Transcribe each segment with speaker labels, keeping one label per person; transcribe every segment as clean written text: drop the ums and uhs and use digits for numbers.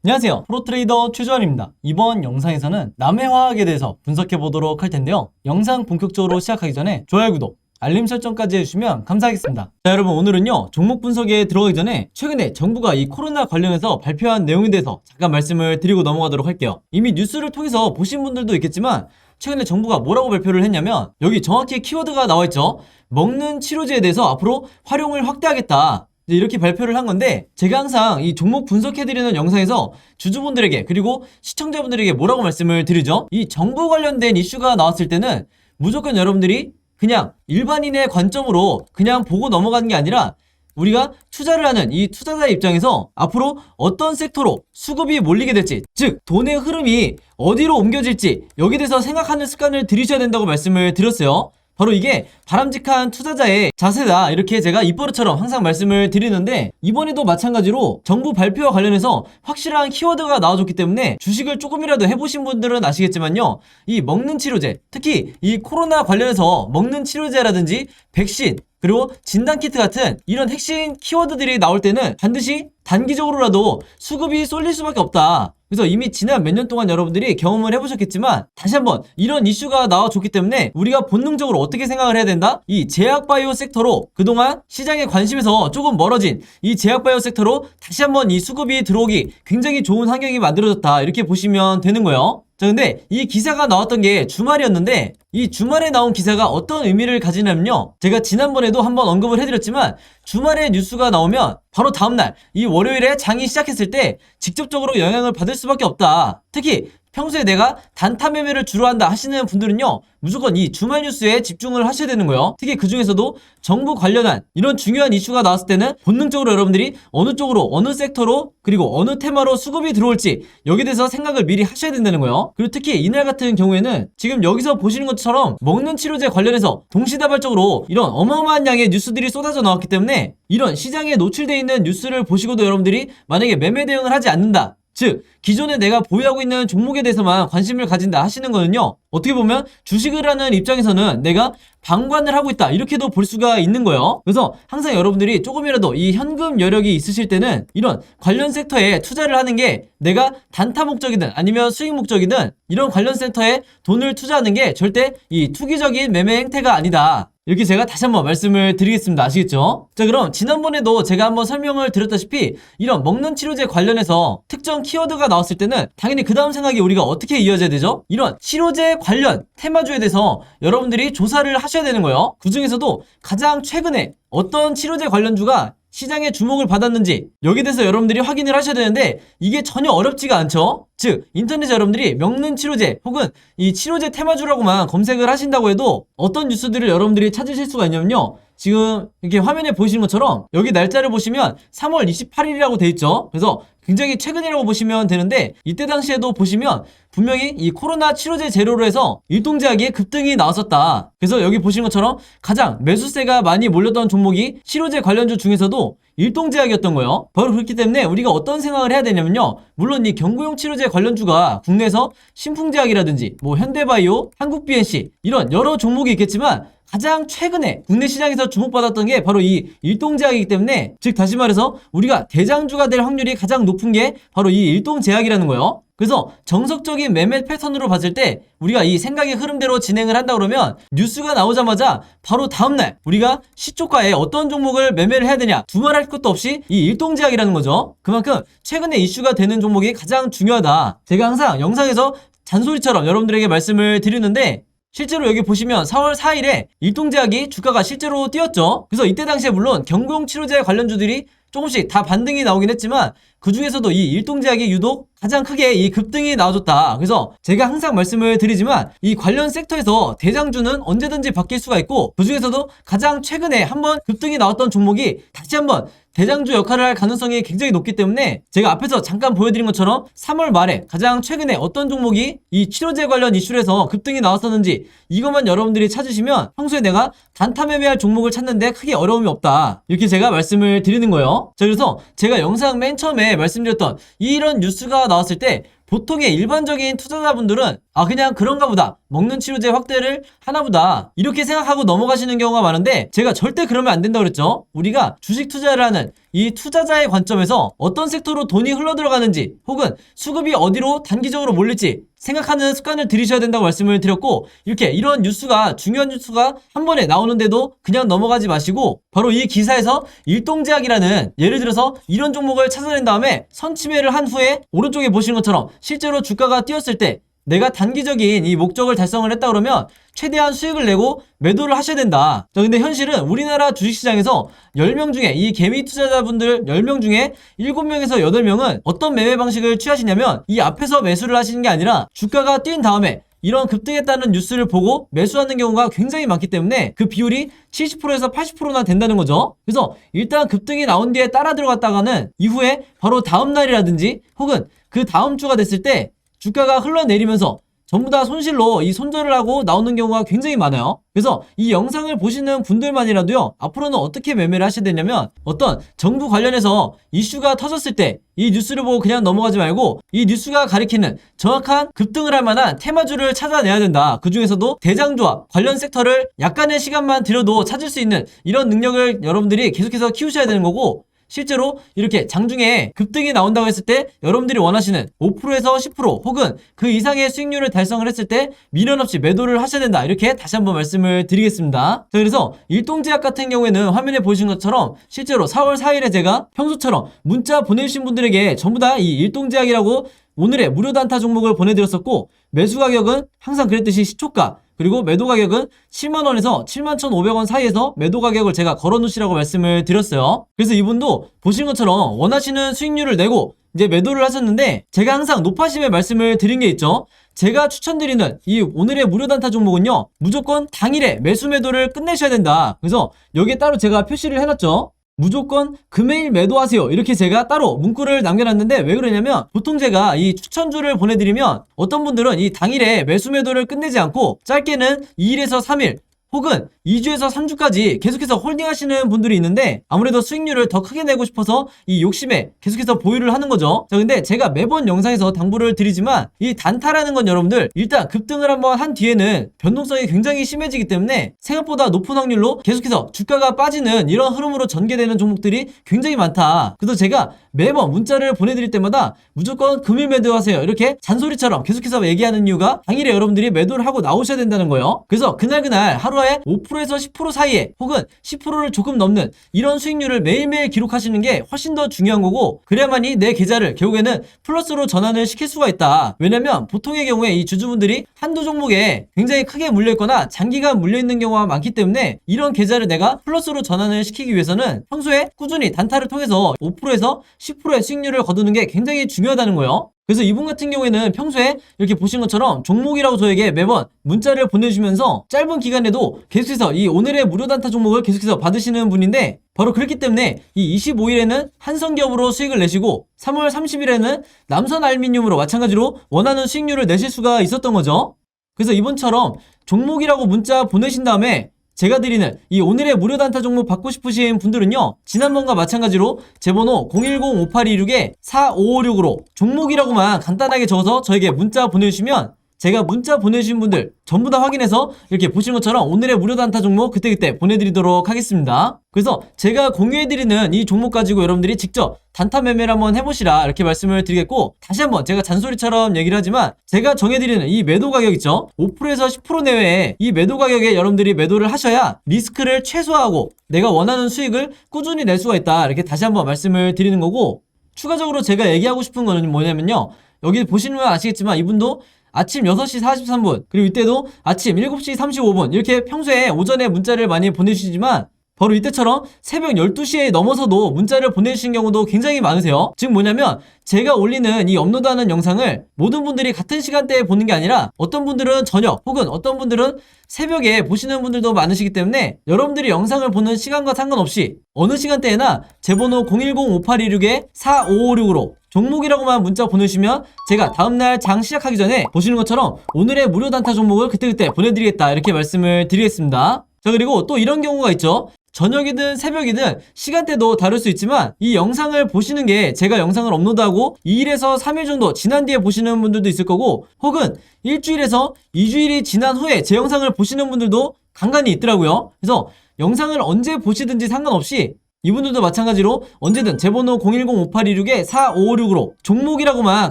Speaker 1: 안녕하세요, 프로트레이더 최주환입니다. 이번 영상에서는 남해화학에 대해서 분석해 보도록 할 텐데요. 영상 본격적으로 시작하기 전에 좋아요, 구독, 알림 설정까지 해주시면 감사하겠습니다. 자, 여러분, 오늘은요 종목 분석에 들어가기 전에 최근에 정부가 이 코로나 관련해서 발표한 내용에 대해서 잠깐 말씀을 드리고 넘어가도록 할게요. 이미 뉴스를 통해서 보신 분들도 있겠지만 최근에 정부가 뭐라고 발표를 했냐면, 여기 정확히 키워드가 나와있죠. 먹는 치료제에 대해서 앞으로 활용을 확대하겠다, 이렇게 발표를 한 건데, 제가 항상 이 종목 분석해드리는 영상에서 주주분들에게 그리고 시청자분들에게 뭐라고 말씀을 드리죠? 이 정부 관련된 이슈가 나왔을 때는 무조건 여러분들이 그냥 일반인의 관점으로 그냥 보고 넘어가는 게 아니라, 우리가 투자를 하는 이 투자자의 입장에서 앞으로 어떤 섹터로 수급이 몰리게 될지, 즉 돈의 흐름이 어디로 옮겨질지, 여기에 대해서 생각하는 습관을 들이셔야 된다고 말씀을 드렸어요. 바로 이게 바람직한 투자자의 자세다, 이렇게 제가 입버릇처럼 항상 말씀을 드리는데, 이번에도 마찬가지로 정부 발표와 관련해서 확실한 키워드가 나와줬기 때문에 주식을 조금이라도 해보신 분들은 아시겠지만요, 이 먹는 치료제, 특히 이 코로나 관련해서 먹는 치료제라든지 백신, 그리고 진단키트 같은 이런 핵심 키워드들이 나올 때는 반드시 단기적으로라도 수급이 쏠릴 수밖에 없다. 그래서 이미 지난 몇 년 동안 여러분들이 경험을 해보셨겠지만, 다시 한번 이런 이슈가 나와줬기 때문에 우리가 본능적으로 어떻게 생각을 해야 된다? 이 제약바이오 섹터로, 그동안 시장의 관심에서 조금 멀어진 이 제약바이오 섹터로 다시 한번 이 수급이 들어오기 굉장히 좋은 환경이 만들어졌다, 이렇게 보시면 되는 거예요. 자, 근데 이 기사가 나왔던 게 주말이었는데, 이 주말에 나온 기사가 어떤 의미를 가지냐면요, 제가 지난번에도 한번 언급을 해드렸지만, 주말에 뉴스가 나오면 바로 다음날 이 월요일에 장이 시작했을 때 직접적으로 영향을 받을 수밖에 없다. 특히 평소에 내가 단타 매매를 주로 한다 하시는 분들은요, 무조건 이 주말 뉴스에 집중을 하셔야 되는 거예요. 특히 그 중에서도 정부 관련한 이런 중요한 이슈가 나왔을 때는 본능적으로 여러분들이 어느 쪽으로, 어느 섹터로, 그리고 어느 테마로 수급이 들어올지, 여기에 대해서 생각을 미리 하셔야 된다는 거예요. 그리고 특히 이날 같은 경우에는 지금 여기서 보시는 것처럼 먹는 치료제 관련해서 동시다발적으로 이런 어마어마한 양의 뉴스들이 쏟아져 나왔기 때문에, 이런 시장에 노출되어 있는 뉴스를 보시고도 여러분들이 만약에 매매 대응을 하지 않는다, 즉 기존에 내가 보유하고 있는 종목에 대해서만 관심을 가진다 하시는 거는요, 어떻게 보면 주식을 하는 입장에서는 내가 방관을 하고 있다, 이렇게도 볼 수가 있는 거예요. 그래서 항상 여러분들이 조금이라도 이 현금 여력이 있으실 때는 이런 관련 섹터에 투자를 하는 게, 내가 단타 목적이든 아니면 수익 목적이든 이런 관련 섹터에 돈을 투자하는 게 절대 이 투기적인 매매 행태가 아니다, 이렇게 제가 다시 한번 말씀을 드리겠습니다. 아시겠죠? 자, 그럼 지난번에도 제가 한번 설명을 드렸다시피 이런 먹는 치료제 관련해서 특정 키워드가 나왔을 때는 당연히 그 다음 생각이 우리가 어떻게 이어져야 되죠? 이런 치료제 관련 테마주에 대해서 여러분들이 조사를 하셔야 되는 거예요. 그 중에서도 가장 최근에 어떤 치료제 관련주가 시장의 주목을 받았는지, 여기에 대해서 여러분들이 확인을 하셔야 되는데, 이게 전혀 어렵지가 않죠? 즉 인터넷에 여러분들이 먹는 치료제 혹은 이 치료제 테마주라고만 검색을 하신다고 해도 어떤 뉴스들을 여러분들이 찾으실 수가 있냐면요, 지금 이렇게 화면에 보이시는 것처럼 여기 날짜를 보시면 3월 28일이라고 돼 있죠. 그래서 굉장히 최근이라고 보시면 되는데, 이때 당시에도 보시면 분명히 이 코로나 치료제 재료로 해서 일동제약의 급등이 나왔었다. 그래서 여기 보시는 것처럼 가장 매수세가 많이 몰렸던 종목이 치료제 관련주 중에서도 일동제약이었던 거예요. 바로 그렇기 때문에 우리가 어떤 생각을 해야 되냐면요, 물론 이 경구용 치료제 관련주가 국내에서 신풍제약이라든지 뭐 현대바이오, 한국BNC 이런 여러 종목이 있겠지만, 가장 최근에 국내 시장에서 주목받았던 게 바로 이 일동제약이기 때문에, 즉 다시 말해서 우리가 대장주가 될 확률이 가장 높은 게 바로 이 일동제약이라는 거예요. 그래서 정석적인 매매 패턴으로 봤을 때 우리가 이 생각의 흐름대로 진행을 한다 그러면, 뉴스가 나오자마자 바로 다음날 우리가 시초가에 어떤 종목을 매매를 해야 되냐, 두말할 것도 없이 이 일동제약이라는 거죠. 그만큼 최근에 이슈가 되는 종목이 가장 중요하다. 제가 항상 영상에서 잔소리처럼 여러분들에게 말씀을 드리는데, 실제로 여기 보시면 4월 4일에 일동제약이 주가가 실제로 뛰었죠. 그래서 이때 당시에 물론 경구용 치료제 관련주들이 조금씩 다 반등이 나오긴 했지만, 그 중에서도 이 일동제약이 유독 가장 크게 이 급등이 나와줬다. 그래서 제가 항상 말씀을 드리지만, 이 관련 섹터에서 대장주는 언제든지 바뀔 수가 있고, 그 중에서도 가장 최근에 한번 급등이 나왔던 종목이 다시 한번 대장주 역할을 할 가능성이 굉장히 높기 때문에, 제가 앞에서 잠깐 보여드린 것처럼 3월 말에 가장 최근에 어떤 종목이 이 치료제 관련 이슈로 해서 급등이 나왔었는지, 이것만 여러분들이 찾으시면 평소에 내가 단타 매매할 종목을 찾는데 크게 어려움이 없다, 이렇게 제가 말씀을 드리는 거예요. 자, 그래서 제가 영상 맨 처음에 말씀드렸던 이런 뉴스가 나왔을 때 보통의 일반적인 투자자분들은 아 그냥 그런가 보다, 먹는 치료제 확대를 하나 보다, 이렇게 생각하고 넘어가시는 경우가 많은데 제가 절대 그러면 안 된다고 그랬죠. 우리가 주식 투자를 하는 이 투자자의 관점에서 어떤 섹터로 돈이 흘러들어가는지 혹은 수급이 어디로 단기적으로 몰릴지 생각하는 습관을 들이셔야 된다고 말씀을 드렸고, 이렇게 이런 뉴스가, 중요한 뉴스가 한 번에 나오는데도 그냥 넘어가지 마시고 바로 이 기사에서 일동제약이라는, 예를 들어서 이런 종목을 찾아낸 다음에 선침해를 한 후에 오른쪽에 보시는 것처럼 실제로 주가가 뛰었을 때 내가 단기적인 이 목적을 달성을 했다 그러면 최대한 수익을 내고 매도를 하셔야 된다. 자, 근데 현실은 우리나라 주식시장에서 10명 중에, 이 개미 투자자분들 10명 중에 7명에서 8명은 어떤 매매 방식을 취하시냐면 이 앞에서 매수를 하시는 게 아니라 주가가 뛴 다음에 이런 급등했다는 뉴스를 보고 매수하는 경우가 굉장히 많기 때문에 그 비율이 70%에서 80%나 된다는 거죠. 그래서 일단 급등이 나온 뒤에 따라 들어갔다가는 이후에 바로 다음 날이라든지 혹은 그 다음 주가 됐을 때 주가가 흘러내리면서 전부 다 손실로 이 손절을 하고 나오는 경우가 굉장히 많아요. 그래서 이 영상을 보시는 분들만이라도요, 앞으로는 어떻게 매매를 하셔야 되냐면, 어떤 정부 관련해서 이슈가 터졌을 때 이 뉴스를 보고 그냥 넘어가지 말고 이 뉴스가 가리키는 정확한 급등을 할 만한 테마주를 찾아내야 된다. 그 중에서도 대장주와 관련 섹터를 약간의 시간만 들여도 찾을 수 있는 이런 능력을 여러분들이 계속해서 키우셔야 되는 거고, 실제로 이렇게 장중에 급등이 나온다고 했을 때 여러분들이 원하시는 5%에서 10% 혹은 그 이상의 수익률을 달성을 했을 때 미련 없이 매도를 하셔야 된다. 이렇게 다시 한번 말씀을 드리겠습니다. 자, 그래서 일동제약 같은 경우에는 화면에 보시는 것처럼 실제로 4월 4일에 제가 평소처럼 문자 보내주신 분들에게 전부 다 이 일동제약이라고 오늘의 무료 단타 종목을 보내드렸었고, 매수 가격은 항상 그랬듯이 시초가, 그리고 매도 가격은 7만원에서 71,500원 사이에서 매도 가격을 제가 걸어놓으시라고 말씀을 드렸어요. 그래서 이분도 보신 것처럼 원하시는 수익률을 내고 이제 매도를 하셨는데, 제가 항상 높아심에 말씀을 드린 게 있죠. 제가 추천드리는 이 오늘의 무료 단타 종목은요, 무조건 당일에 매수 매도를 끝내셔야 된다. 그래서 여기에 따로 제가 표시를 해놨죠. 무조건 금요일 매도하세요. 이렇게 제가 따로 문구를 남겨놨는데, 왜 그러냐면 보통 제가 이 추천주를 보내드리면 어떤 분들은 이 당일에 매수 매도를 끝내지 않고 짧게는 2일에서 3일 혹은 2주에서 3주까지 계속해서 홀딩하시는 분들이 있는데, 아무래도 수익률을 더 크게 내고 싶어서 이 욕심에 계속해서 보유를 하는 거죠. 자, 근데 제가 매번 영상에서 당부를 드리지만 이 단타라는 건 여러분들 일단 급등을 한번 한 뒤에는 변동성이 굉장히 심해지기 때문에 생각보다 높은 확률로 계속해서 주가가 빠지는 이런 흐름으로 전개되는 종목들이 굉장히 많다. 그래서 제가 매번 문자를 보내드릴 때마다 무조건 금일 매도하세요 이렇게 잔소리처럼 계속해서 얘기하는 이유가, 당일에 여러분들이 매도를 하고 나오셔야 된다는 거예요. 그래서 그날 하루에 5%에서 10% 사이에 혹은 10%를 조금 넘는 이런 수익률을 매일매일 기록하시는 게 훨씬 더 중요한 거고, 그래야만이 내 계좌를 결국에는 플러스로 전환을 시킬 수가 있다. 왜냐면 보통의 경우에 이 주주분들이 한두 종목에 굉장히 크게 물려있거나 장기간 물려있는 경우가 많기 때문에 이런 계좌를 내가 플러스로 전환을 시키기 위해서는 평소에 꾸준히 단타를 통해서 5%에서 10%의 수익률을 거두는 게 굉장히 중요하다는 거예요. 그래서 이분 같은 경우에는 평소에 이렇게 보신 것처럼 종목이라고 저에게 매번 문자를 보내주면서 짧은 기간에도 계속해서 이 오늘의 무료 단타 종목을 계속해서 받으시는 분인데, 바로 그렇기 때문에 이 25일에는 한성기업으로 수익을 내시고 3월 30일에는 남선알미늄으로 마찬가지로 원하는 수익률을 내실 수가 있었던 거죠. 그래서 이번처럼 종목이라고 문자 보내신 다음에 제가 드리는 이 오늘의 무료 단타 종목 받고 싶으신 분들은요, 지난번과 마찬가지로 제 번호 010-5826-4556으로 종목이라고만 간단하게 적어서 저에게 문자 보내주시면 제가 문자 보내주신 분들 전부 다 확인해서 이렇게 보시는 것처럼 오늘의 무료 단타 종목 그때그때 보내드리도록 하겠습니다. 그래서 제가 공유해드리는 이 종목 가지고 여러분들이 직접 단타 매매를 한번 해보시라 이렇게 말씀을 드리겠고, 다시 한번 제가 잔소리처럼 얘기를 하지만 제가 정해드리는 이 매도 가격 있죠, 5%에서 10% 내외에 이 매도 가격에 여러분들이 매도를 하셔야 리스크를 최소화하고 내가 원하는 수익을 꾸준히 낼 수가 있다. 이렇게 다시 한번 말씀을 드리는 거고, 추가적으로 제가 얘기하고 싶은 거는 뭐냐면요, 여기 보시면 아시겠지만 이분도 아침 6시 43분 그리고 이때도 아침 7시 35분 이렇게 평소에 오전에 문자를 많이 보내주시지만 바로 이때처럼 새벽 12시에 넘어서도 문자를 보내주신 경우도 굉장히 많으세요. 즉 뭐냐면 제가 올리는 이 업로드하는 영상을 모든 분들이 같은 시간대에 보는 게 아니라 어떤 분들은 저녁 혹은 어떤 분들은 새벽에 보시는 분들도 많으시기 때문에 여러분들이 영상을 보는 시간과 상관없이 어느 시간대에나 제 번호 010-5826-4556으로 종목이라고만 문자 보내주시면 제가 다음날 장 시작하기 전에 보시는 것처럼 오늘의 무료 단타 종목을 그때그때 보내드리겠다 이렇게 말씀을 드리겠습니다. 자, 그리고 또 이런 경우가 있죠. 저녁이든 새벽이든 시간대도 다를 수 있지만 이 영상을 보시는 게 제가 영상을 업로드하고 2일에서 3일 정도 지난 뒤에 보시는 분들도 있을 거고 혹은 일주일에서 2주일이 지난 후에 제 영상을 보시는 분들도 간간히 있더라고요. 그래서 영상을 언제 보시든지 상관없이 이분들도 마찬가지로 언제든 제 번호 010-5826-4556으로 종목이라고만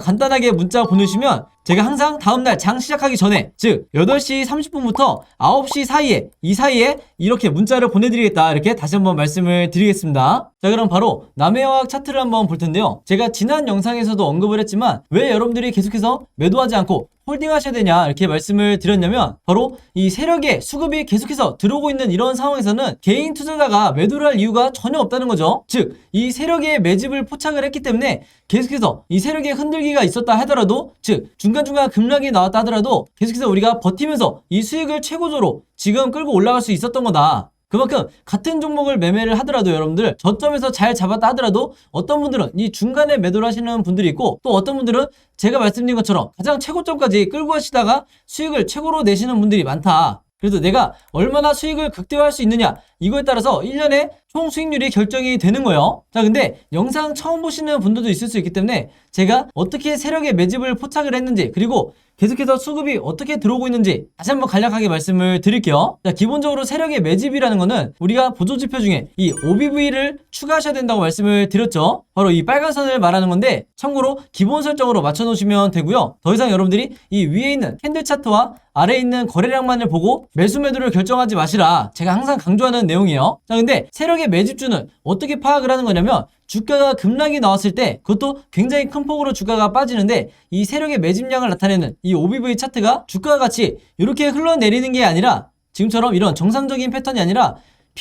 Speaker 1: 간단하게 문자 보내주시면 제가 항상 다음날 장 시작하기 전에 즉 8시 30분부터 9시 사이에 이 사이에 이렇게 문자를 보내드리겠다 이렇게 다시 한번 말씀을 드리겠습니다. 자 그럼 바로 남해화학 차트를 한번 볼 텐데요. 제가 지난 영상에서도 언급을 했지만 왜 여러분들이 계속해서 매도하지 않고 홀딩 하셔야 되냐 이렇게 말씀을 드렸냐면 바로 이 세력의 수급이 계속해서 들어오고 있는 이런 상황에서는 개인 투자자가 매도를 할 이유가 전혀 없다는 거죠. 즉 이 세력의 매집을 포착을 했기 때문에 계속해서 이 세력의 흔들기가 있었다 하더라도 즉 중간중간 급락이 나왔다 하더라도 계속해서 우리가 버티면서 이 수익을 최고조로 지금 끌고 올라갈 수 있었던 거다. 그만큼 같은 종목을 매매를 하더라도 여러분들 저점에서 잘 잡았다 하더라도 어떤 분들은 이 중간에 매도를 하시는 분들이 있고 또 어떤 분들은 제가 말씀드린 것처럼 가장 최고점까지 끌고 가시다가 수익을 최고로 내시는 분들이 많다. 그래서 내가 얼마나 수익을 극대화할 수 있느냐 이거에 따라서 1년에 총 수익률이 결정이 되는 거예요. 자 근데 영상 처음 보시는 분들도 있을 수 있기 때문에 제가 어떻게 세력의 매집을 포착을 했는지 그리고 계속해서 수급이 어떻게 들어오고 있는지 다시 한번 간략하게 말씀을 드릴게요. 자 기본적으로 세력의 매집이라는 거는 우리가 보조지표 중에 이 OBV를 추가하셔야 된다고 말씀을 드렸죠. 바로 이 빨간 선을 말하는 건데 참고로 기본 설정으로 맞춰 놓으시면 되고요. 더 이상 여러분들이 이 위에 있는 캔들 차트와 아래에 있는 거래량만을 보고 매수 매도를 결정하지 마시라 제가 항상 강조하는 내용이에요. 자 근데 세력의 매집주는 어떻게 파악을 하는 거냐면 주가가 급락이 나왔을 때 그것도 굉장히 큰 폭으로 주가가 빠지는데 이 세력의 매집량을 나타내는 이 OBV 차트가 주가가 같이 이렇게 흘러내리는 게 아니라 지금처럼 이런 정상적인 패턴이 아니라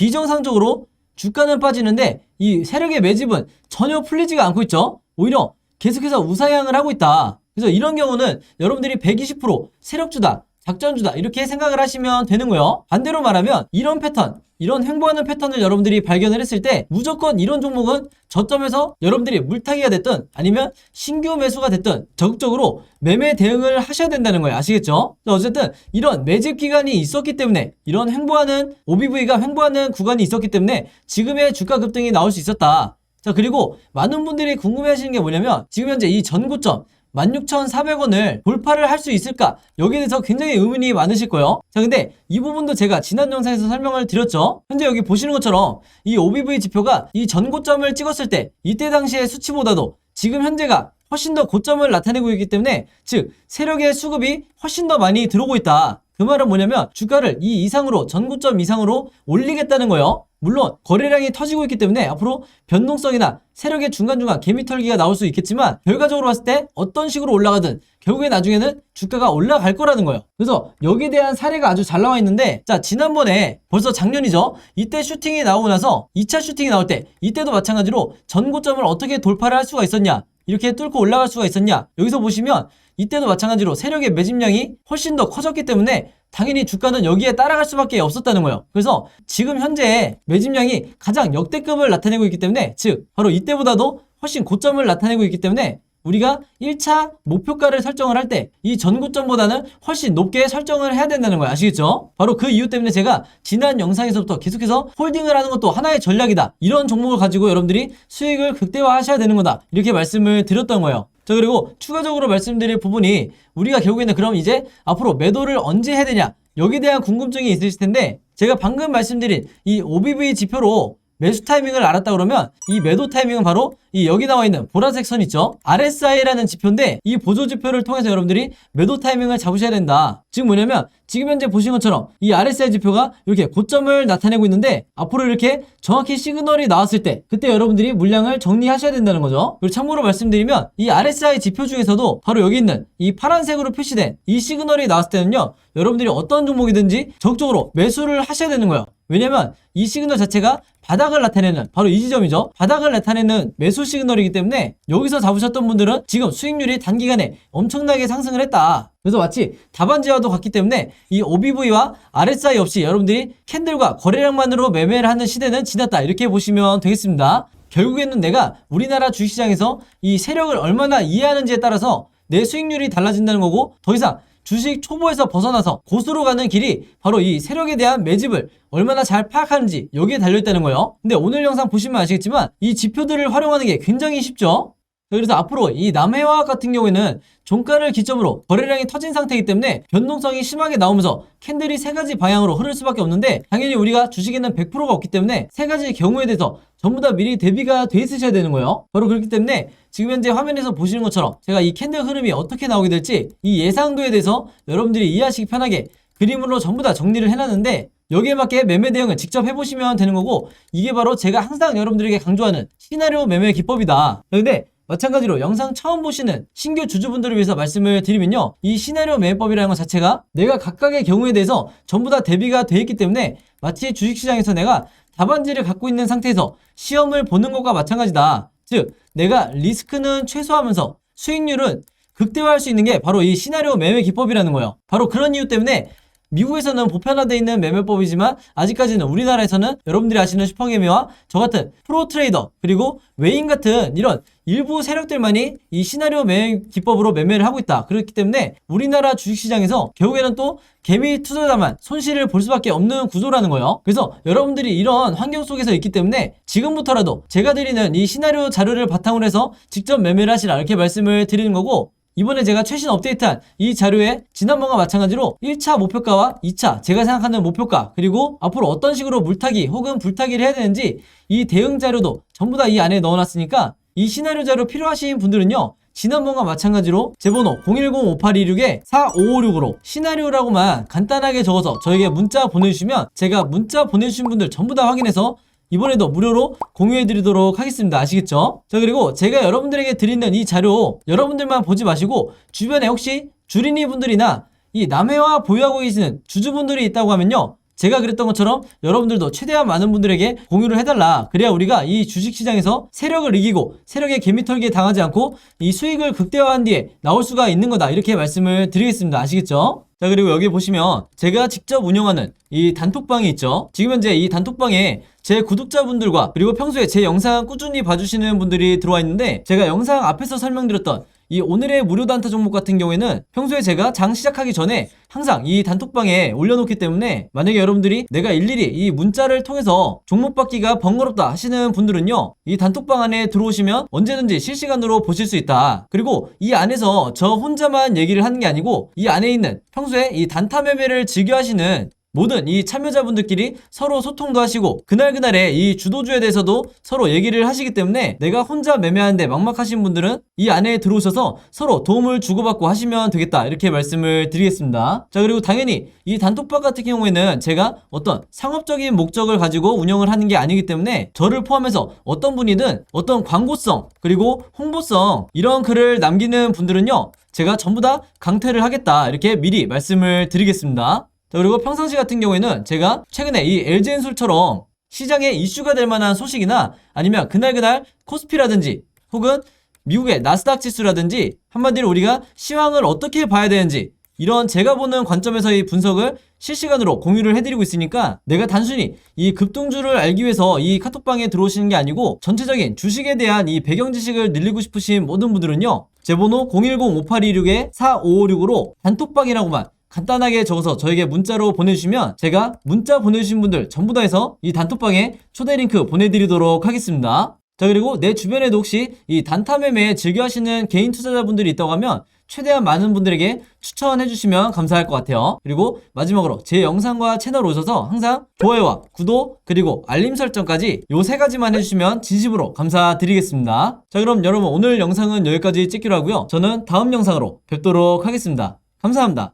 Speaker 1: 비정상적으로 주가는 빠지는데 이 세력의 매집은 전혀 풀리지가 않고 있죠. 오히려 계속해서 우상향을 하고 있다. 그래서 이런 경우는 여러분들이 120% 세력주다 작전주다 이렇게 생각을 하시면 되는 거예요. 반대로 말하면 이런 패턴 이런 횡보하는 패턴을 여러분들이 발견을 했을 때 무조건 이런 종목은 저점에서 여러분들이 물타기가 됐든 아니면 신규 매수가 됐든 적극적으로 매매 대응을 하셔야 된다는 거예요. 아시겠죠? 어쨌든 이런 매집 기간이 있었기 때문에 이런 횡보하는 OBV가 횡보하는 구간이 있었기 때문에 지금의 주가 급등이 나올 수 있었다. 자 그리고 많은 분들이 궁금해 하시는 게 뭐냐면 지금 현재 이 전고점 16,400원을 돌파를 할 수 있을까? 여기에 대해서 굉장히 의문이 많으실 거예요. 자, 근데 이 부분도 제가 지난 영상에서 설명을 드렸죠. 현재 여기 보시는 것처럼 이 OBV 지표가 이 전고점을 찍었을 때 이때 당시의 수치보다도 지금 현재가 훨씬 더 고점을 나타내고 있기 때문에 즉 세력의 수급이 훨씬 더 많이 들어오고 있다. 그 말은 뭐냐면 주가를 이 이상으로 전고점 이상으로 올리겠다는 거예요. 물론 거래량이 터지고 있기 때문에 앞으로 변동성이나 세력의 중간중간 개미털기가 나올 수 있겠지만 결과적으로 봤을 때 어떤 식으로 올라가든 결국에 나중에는 주가가 올라갈 거라는 거예요. 그래서 여기에 대한 사례가 아주 잘 나와 있는데 자 지난번에 벌써 작년이죠. 이때 슈팅이 나오고 나서 2차 슈팅이 나올 때 이때도 마찬가지로 전고점을 어떻게 돌파를 할 수가 있었냐 이렇게 뚫고 올라갈 수가 있었냐 여기서 보시면 이때도 마찬가지로 세력의 매집량이 훨씬 더 커졌기 때문에 당연히 주가는 여기에 따라갈 수밖에 없었다는 거예요. 그래서 지금 현재 매집량이 가장 역대급을 나타내고 있기 때문에 즉 바로 이때보다도 훨씬 고점을 나타내고 있기 때문에 우리가 1차 목표가를 설정을 할 때 이 전고점보다는 훨씬 높게 설정을 해야 된다는 거예요. 아시겠죠? 바로 그 이유 때문에 제가 지난 영상에서부터 계속해서 홀딩을 하는 것도 하나의 전략이다. 이런 종목을 가지고 여러분들이 수익을 극대화하셔야 되는 거다. 이렇게 말씀을 드렸던 거예요. 자 그리고 추가적으로 말씀드릴 부분이 우리가 결국에는 그럼 이제 앞으로 매도를 언제 해야 되냐 여기에 대한 궁금증이 있으실 텐데 제가 방금 말씀드린 이 OBV 지표로 매수 타이밍을 알았다 그러면 이 매도 타이밍은 바로 이 여기 나와 있는 보라색 선 있죠? RSI라는 지표인데 이 보조 지표를 통해서 여러분들이 매도 타이밍을 잡으셔야 된다. 지금 뭐냐면 지금 현재 보신 것처럼 이 RSI 지표가 이렇게 고점을 나타내고 있는데 앞으로 이렇게 정확히 시그널이 나왔을 때 그때 여러분들이 물량을 정리하셔야 된다는 거죠. 그리고 참고로 말씀드리면 이 RSI 지표 중에서도 바로 여기 있는 이 파란색으로 표시된 이 시그널이 나왔을 때는요 여러분들이 어떤 종목이든지 적극적으로 매수를 하셔야 되는 거예요. 왜냐면 이 시그널 자체가 바닥을 나타내는 바로 이 지점이죠. 바닥을 나타내는 매수 시그널이기 때문에 여기서 잡으셨던 분들은 지금 수익률이 단기간에 엄청나게 상승을 했다. 그래서 마치 답안지와도 같기 때문에 이 OBV와 RSI 없이 여러분들이 캔들과 거래량만으로 매매를 하는 시대는 지났다. 이렇게 보시면 되겠습니다. 결국에는 내가 우리나라 주식시장에서 이 세력을 얼마나 이해하는지에 따라서 내 수익률이 달라진다는 거고 더 이상 주식 초보에서 벗어나서 고수로 가는 길이 바로 이 세력에 대한 매집을 얼마나 잘 파악하는지 여기에 달려있다는 거예요. 근데 오늘 영상 보시면 아시겠지만 이 지표들을 활용하는 게 굉장히 쉽죠. 그래서 앞으로 이 남해화학 같은 경우에는 종가를 기점으로 거래량이 터진 상태이기 때문에 변동성이 심하게 나오면서 캔들이 세 가지 방향으로 흐를 수밖에 없는데, 당연히 우리가 주식에는 100%가 없기 때문에 세 가지 경우에 대해서 전부 다 미리 대비가 돼 있으셔야 되는 거예요. 바로 그렇기 때문에 지금 현재 화면에서 보시는 것처럼 제가 이 캔들 흐름이 어떻게 나오게 될지 이 예상도에 대해서 여러분들이 이해하시기 편하게 그림으로 전부 다 정리를 해놨는데, 여기에 맞게 매매 대응을 직접 해보시면 되는 거고, 이게 바로 제가 항상 여러분들에게 강조하는 시나리오 매매 기법이다. 근데 마찬가지로 영상 처음 보시는 신규 주주분들을 위해서 말씀을 드리면요, 이 시나리오 매매법이라는 것 자체가 내가 각각의 경우에 대해서 전부 다 대비가 되어 있기 때문에 마치 주식시장에서 내가 답안지를 갖고 있는 상태에서 시험을 보는 것과 마찬가지다. 즉 내가 리스크는 최소화하면서 수익률은 극대화할 수 있는 게 바로 이 시나리오 매매 기법이라는 거예요. 바로 그런 이유 때문에 미국에서는 보편화되어 있는 매매법이지만 아직까지는 우리나라에서는 여러분들이 아시는 슈퍼개미와 저 같은 프로 트레이더 그리고 외인 같은 이런 일부 세력들만이 이 시나리오 매매 기법으로 매매를 하고 있다. 그렇기 때문에 우리나라 주식시장에서 결국에는 또 개미 투자자만 손실을 볼 수밖에 없는 구조라는 거예요. 그래서 여러분들이 이런 환경 속에서 있기 때문에 지금부터라도 제가 드리는 이 시나리오 자료를 바탕으로 해서 직접 매매를 하시라, 이렇게 말씀을 드리는 거고, 이번에 제가 최신 업데이트한 이 자료에 지난번과 마찬가지로 1차 목표가와 2차 제가 생각하는 목표가, 그리고 앞으로 어떤 식으로 물타기 혹은 불타기를 해야 되는지 이 대응 자료도 전부 다 이 안에 넣어놨으니까 이 시나리오 자료 필요하신 분들은요, 지난번과 마찬가지로 제 번호 010-5826-4556으로 시나리오라고만 간단하게 적어서 저에게 문자 보내주시면 제가 문자 보내주신 분들 전부 다 확인해서 이번에도 무료로 공유해드리도록 하겠습니다. 아시겠죠? 자, 그리고 제가 여러분들에게 드리는 이 자료 여러분들만 보지 마시고 주변에 혹시 주린이 분들이나 이 남해화 보유하고 계시는 주주분들이 있다고 하면요, 제가 그랬던 것처럼 여러분들도 최대한 많은 분들에게 공유를 해달라. 그래야 우리가 이 주식시장에서 세력을 이기고 세력의 개미털기에 당하지 않고 이 수익을 극대화한 뒤에 나올 수가 있는 거다, 이렇게 말씀을 드리겠습니다. 아시겠죠? 자, 그리고 여기 보시면 제가 직접 운영하는 이 단톡방이 있죠. 지금 현재 이 단톡방에 제 구독자분들과 그리고 평소에 제 영상 꾸준히 봐주시는 분들이 들어와 있는데, 제가 영상 앞에서 설명드렸던 이 오늘의 무료 단타 종목 같은 경우에는 평소에 제가 장 시작하기 전에 항상 이 단톡방에 올려놓기 때문에 만약에 여러분들이 내가 일일이 이 문자를 통해서 종목 받기가 번거롭다 하시는 분들은요, 이 단톡방 안에 들어오시면 언제든지 실시간으로 보실 수 있다. 그리고 이 안에서 저 혼자만 얘기를 하는 게 아니고 이 안에 있는 평소에 이 단타 매매를 즐겨 하시는 모든 이 참여자분들끼리 서로 소통도 하시고 그날그날의 이 주도주에 대해서도 서로 얘기를 하시기 때문에 내가 혼자 매매하는데 막막하신 분들은 이 안에 들어오셔서 서로 도움을 주고받고 하시면 되겠다, 이렇게 말씀을 드리겠습니다. 자, 그리고 당연히 이 단톡방 같은 경우에는 제가 어떤 상업적인 목적을 가지고 운영을 하는 게 아니기 때문에 저를 포함해서 어떤 분이든 어떤 광고성 그리고 홍보성 이런 글을 남기는 분들은요, 제가 전부 다 강퇴를 하겠다, 이렇게 미리 말씀을 드리겠습니다. 자, 그리고 평상시 같은 경우에는 제가 최근에 이 LG엔솔처럼 시장에 이슈가 될 만한 소식이나 아니면 그날 코스피라든지 혹은 미국의 나스닥 지수라든지 한마디로 우리가 시황을 어떻게 봐야 되는지 이런 제가 보는 관점에서의 분석을 실시간으로 공유를 해드리고 있으니까 내가 단순히 이 급등주를 알기 위해서 이 카톡방에 들어오시는 게 아니고 전체적인 주식에 대한 이 배경 지식을 늘리고 싶으신 모든 분들은요, 제 번호 010-5826-4556으로 단톡방이라고만 간단하게 적어서 저에게 문자로 보내주시면 제가 문자 보내주신 분들 전부 다 해서 이 단톡방에 초대 링크 보내드리도록 하겠습니다. 자, 그리고 내 주변에도 혹시 이 단타 매매 즐겨 하시는 개인 투자자분들이 있다고 하면 최대한 많은 분들에게 추천해 주시면 감사할 것 같아요. 그리고 마지막으로 제 영상과 채널 오셔서 항상 좋아요와 구독 그리고 알림 설정까지 요 세 가지만 해주시면 진심으로 감사드리겠습니다. 자, 그럼 여러분 오늘 영상은 여기까지 찍기로 하고요. 저는 다음 영상으로 뵙도록 하겠습니다. 감사합니다.